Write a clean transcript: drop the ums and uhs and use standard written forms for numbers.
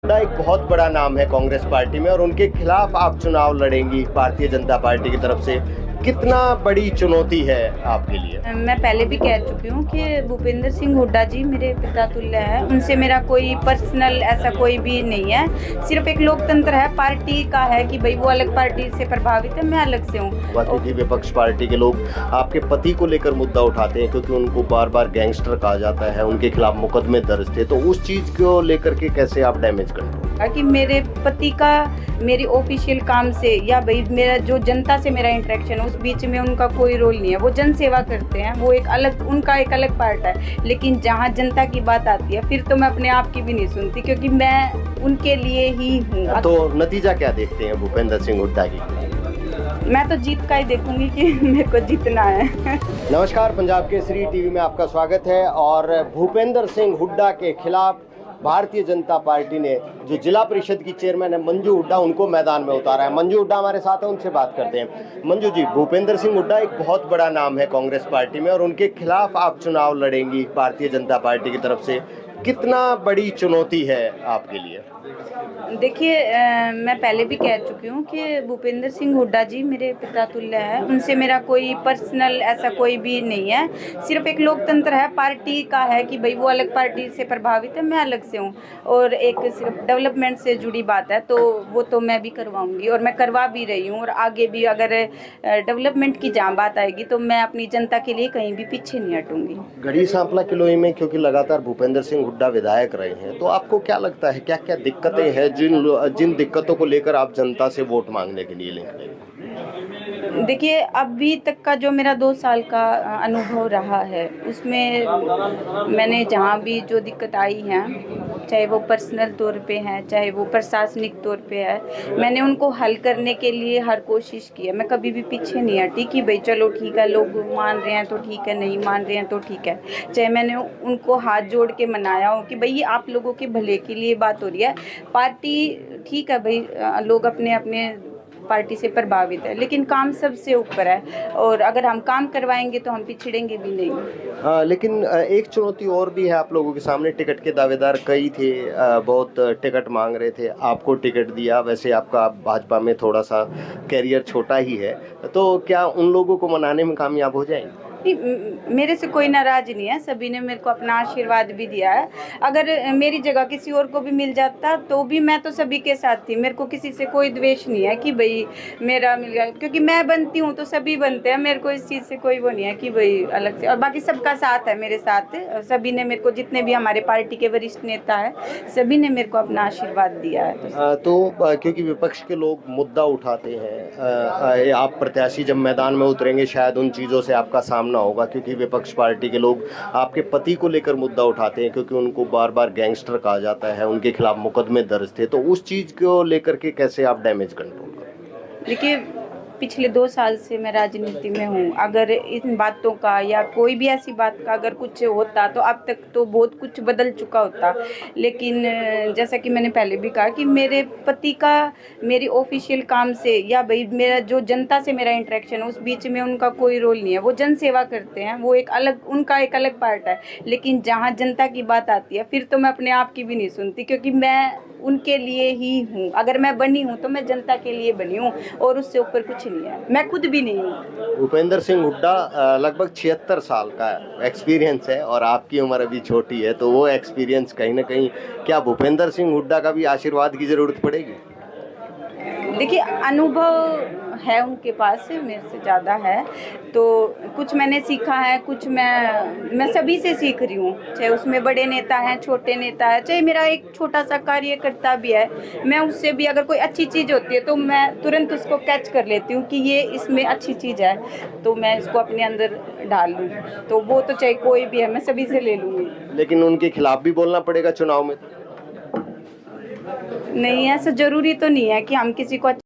हुड्डा एक बहुत बड़ा नाम है कांग्रेस पार्टी में और उनके खिलाफ आप चुनाव लड़ेंगी भारतीय जनता पार्टी की तरफ से। कितना बड़ी चुनौती है आपके लिए? मैं पहले भी कह चुकी हूँ कि भूपेंद्र सिंह हुड्डा जी मेरे पिता तुल्य है। उनसे मेरा कोई पर्सनल ऐसा कोई भी नहीं है। सिर्फ एक लोकतंत्र है, पार्टी का है कि भाई वो अलग पार्टी से प्रभावित है, मैं अलग से हूँ। क्योंकि विपक्ष पार्टी के लोग आपके पति को लेकर मुद्दा उठाते हैं क्योंकि उनको बार बार गैंगस्टर कहा जाता है, उनके खिलाफ मुकदमे दर्ज थे, तो उस चीज को लेकर के कैसे आप डैमेज कंट्रोल? कि मेरे पति का मेरी ऑफिशियल काम से या भाई मेरा जो जनता से मेरा इंटरेक्शन है उस बीच में उनका कोई रोल नहीं है। वो जन सेवा करते हैं, वो एक अलग, उनका एक अलग पार्ट है। लेकिन जहाँ जनता की बात आती है फिर तो मैं अपने आप की भी नहीं सुनती, क्योंकि मैं उनके लिए ही हूँ। तो नतीजा क्या देखते हैं भूपेंद्र सिंह हुड्डा की? मैं तो जीत का ही देखूंगी कि मेरे को जीतना है। नमस्कार, पंजाब केसरी टीवी में आपका स्वागत है। और भूपेंद्र सिंह हुड्डा के खिलाफ भारतीय जनता पार्टी ने जो जिला परिषद की चेयरमैन है मंजू हुड्डा, उनको मैदान में उतारा है। मंजू हुड्डा हमारे साथ है, उनसे बात करते हैं। मंजू जी, भूपेंद्र सिंह हुड्डा एक बहुत बड़ा नाम है कांग्रेस पार्टी में और उनके खिलाफ आप चुनाव लड़ेंगी भारतीय जनता पार्टी की तरफ से। कितना बड़ी चुनौती है आपके लिए? देखिए, मैं पहले भी कह चुकी हूँ कि भूपेंद्र सिंह हुड्डा जी मेरे पिता तुल्य है। उनसे मेरा कोई पर्सनल ऐसा कोई भी नहीं है। सिर्फ एक लोकतंत्र है, पार्टी का है कि भाई वो अलग पार्टी से प्रभावित है, मैं अलग से हूँ। और एक सिर्फ डेवलपमेंट से जुड़ी बात है तो वो तो मैं भी करवाऊँगी और मैं करवा भी रही हूँ। और आगे भी अगर डेवलपमेंट की जहाँ बात आएगी तो मैं अपनी जनता के लिए कहीं भी पीछे नहीं हटूँगी। गढ़ी सांपला किलोई में क्योंकि लगातार भूपेंद्र सिंह हुड्डा विधायक रहे हैं, तो आपको क्या लगता है क्या क्या दिक्कतें हैं जिन दिक्कतों को लेकर आप जनता से वोट मांगने के लिए निकलेंगे? देखिए, अभी तक का जो मेरा 2 साल का अनुभव रहा है उसमें मैंने जहाँ भी जो दिक्कत आई है, चाहे वो पर्सनल तौर पे है चाहे वो प्रशासनिक तौर पे है, मैंने उनको हल करने के लिए हर कोशिश की है। मैं कभी भी पीछे नहीं हटी कि भाई चलो ठीक है, लोग मान रहे हैं तो ठीक है, नहीं मान रहे हैं तो ठीक है। चाहे मैंने उनको हाथ जोड़ के मनाया हो कि भाई ये आप लोगों के भले के लिए बात हो रही है। पार्टी ठीक है भाई, लोग अपने अपने पार्टी से प्रभावित है, लेकिन काम सबसे ऊपर है और अगर हम काम करवाएंगे तो हम पिछड़ेंगे भी नहीं। लेकिन एक चुनौती और भी है आप लोगों के सामने। टिकट के दावेदार कई थे, बहुत टिकट मांग रहे थे, आपको टिकट दिया। वैसे आपका भाजपा में थोड़ा सा कैरियर छोटा ही है, तो क्या उन लोगों को मनाने में कामयाब हो जाएंगे? मेरे से कोई नाराज नहीं है, सभी ने मेरे को अपना आशीर्वाद भी दिया है। अगर मेरी जगह किसी और को भी मिल जाता तो भी मैं तो सभी के साथ थी। मेरे को किसी से कोई द्वेष नहीं है कि भाई मेरा मिल गया, क्योंकि मैं बनती हूँ तो सभी बनते हैं। मेरे को इस चीज़ से कोई वो नहीं है कि भाई अलग से। और बाकी सबका साथ है मेरे साथ, सभी ने मेरे को, जितने भी हमारे पार्टी के वरिष्ठ नेता है सभी ने मेरे को अपना आशीर्वाद दिया है। तो क्योंकि विपक्ष के लोग मुद्दा उठाते हैं, आप प्रत्याशी जब मैदान में उतरेंगे शायद उन चीज़ों से आपका सामना होगा, क्योंकि विपक्ष पार्टी के लोग आपके पति को लेकर मुद्दा उठाते हैं क्योंकि उनको बार बार गैंगस्टर कहा जाता है, उनके खिलाफ मुकदमे दर्ज थे, तो उस चीज़ को लेकर के कैसे आप डैमेज कंट्रोल करें? देखिए, पिछले 2 साल से मैं राजनीति में हूँ। अगर इन बातों का या कोई भी ऐसी बात का अगर कुछ होता तो अब तक तो बहुत कुछ बदल चुका होता। लेकिन जैसा कि मैंने पहले भी कहा कि मेरे पति का मेरी ऑफिशियल काम से या भाई मेरा जो जनता से मेरा इंटरेक्शन है उस बीच में उनका कोई रोल नहीं है। वो जन सेवा करते हैं, वो एक अलग, उनका एक अलग पार्ट है। लेकिन जहाँ जनता की बात आती है फिर तो मैं अपने आप की भी नहीं सुनती, क्योंकि मैं उनके लिए ही हूँ। अगर मैं बनी हूँ तो मैं जनता के लिए बनी हूँ और उससे ऊपर कुछ नहीं है। मैं खुद भी नहीं हूँ। भूपेंद्र सिंह हुड्डा लगभग 76 साल का एक्सपीरियंस है और आपकी उम्र अभी छोटी है, तो वो एक्सपीरियंस कहीं ना कहीं, क्या भूपेंद्र सिंह हुड्डा का भी आशीर्वाद की ज़रूरत पड़ेगी? देखिए, अनुभव है उनके पास, मेरे से ज़्यादा है, तो कुछ मैंने सीखा है, कुछ मैं सभी से सीख रही हूँ। चाहे उसमें बड़े नेता हैं, छोटे नेता है, चाहे मेरा एक छोटा सा कार्यकर्ता भी है, मैं उससे भी अगर कोई अच्छी चीज़ होती है तो मैं तुरंत उसको कैच कर लेती हूँ कि ये इसमें अच्छी चीज़ है, तो मैं इसको अपने अंदर डाल लूँ। तो वो तो चाहे कोई भी है, मैं सभी से ले लूँगी। लेकिन उनके खिलाफ भी बोलना पड़ेगा चुनाव में? नहीं, ऐसा ज़रूरी तो नहीं है कि हम किसी को